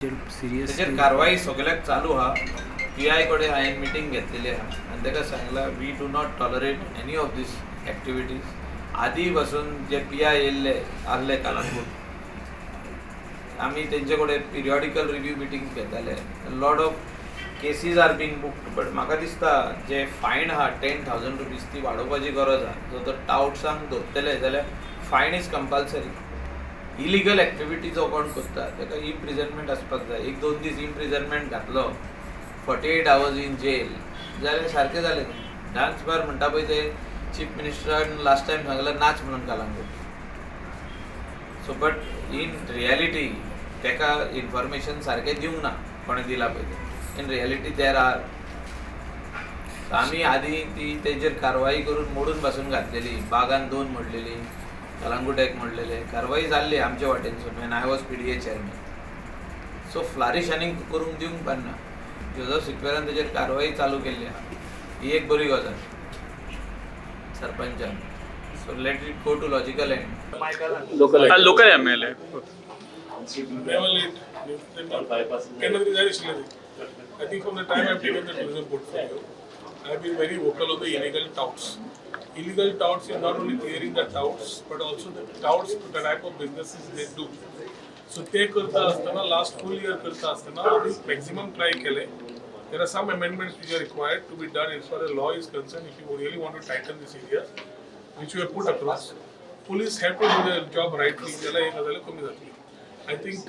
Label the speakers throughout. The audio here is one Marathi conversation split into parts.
Speaker 1: त्याचेर कारवाई सगळ्याक चालू हा. PI कडेन हांवें मिटींग घेतलेली आहा आनी ताका सांगलां we do not tolerate any of these activities. आदीं पासून जे PI येयल्ले आहले कलंगूट आमी तेंचे कडेन पिरियॉडिकल रिव्यू मिटींग घेताले. Lot of cases are being booked but म्हाका दिसता जे फायन आहा 10,000 रुपीज ती वाडोवपाची गरज आहा. जर तर टाउट्सांक धरतले जाल्यार फायन इज कंपल्सरी. इलिगल एक्टिविटी जो कोण करता ताका इम्प्रिजनमेंट आसपाक जाय. 1-2 दीस इम्प्रिजनमेंट घातलो 48 hours इन जेल जाल्यार सारकें जालें. डान्स बार म्हणटा पळय ते चीफ मिनिस्टरान लास्ट टायम सांगलें नाच म्हणून Calangute. So but in reality ताका इन्फॉर्मेशन सारकें दिवंक ना कोणें दिला पळय ते. In reality there are. आमी आदीं ती तेजेर कारवाई करून मोडून पासून घातलेली. बागान 2 मोडलेली, कलंगूट 1 मोडलेले. कारवाई जाल्ली आमचे वाटेनसून when I was PDA chairman. So flourish आनीक करूंक दिवंक पारना. जोजफ सिक्वेरान तेजेर कारवाई चालू केल्ली आहा. ही एक बरी गजाल सरपंचान. So let it go to logical end.
Speaker 2: Local MLA.
Speaker 3: I think from the time I've taken the tourism portfolio, I've been very vocal on the illegal touts. Illegal touts is not only clearing the touts, but also the touts, the type of businesses they do. So ते करता असताना last full year करता असताना आम्ही maximum try केले. There are some amendments which are required to be done as far as law is concerned. If you really want to tighten this area, which we have put across, police have to do their job rightly. त्याला एक हजार कमी जातली. I think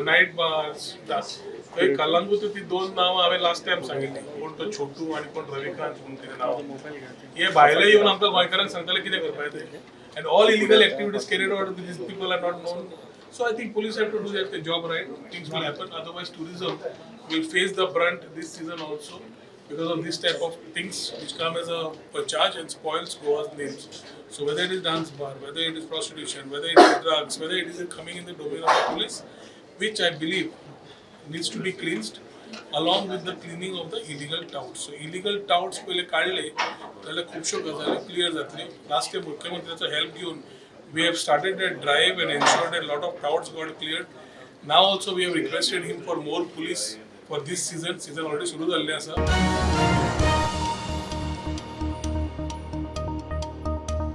Speaker 3: night bars, Calangute ती 2 नाव हांवें लास्ट टायम सांगिल्ली. कोण तो छोटू आणि कोण रविकांत म्हणून तिचे नाव. हे भायले येवन आमकां गोंयकारांक सांगताले कितें करपाक ते. And all illegal activities carried out, these people are not known. So I think police have to do their job right. Things will happen. Otherwise, tourism will face the brunt this season also because of this type of things which come as a charge and spoils Goa's names. So whether it is dance bar, whether it is prostitution, whether it is drugs, whether it is coming in the domain of the police, which I believe needs to be cleansed along with the cleaning of the illegal touts. So illegal touts पहिले काढले त्याला खूपशो गजाली क्लियर जातली. लास्ट टाइम मुख्यमंत्र्याचा हेल्प घेऊन we have started a drive and ensured that a lot of touts got cleared. Now also we have requested him for more police for this season. Season already सुरू झालेले आसा.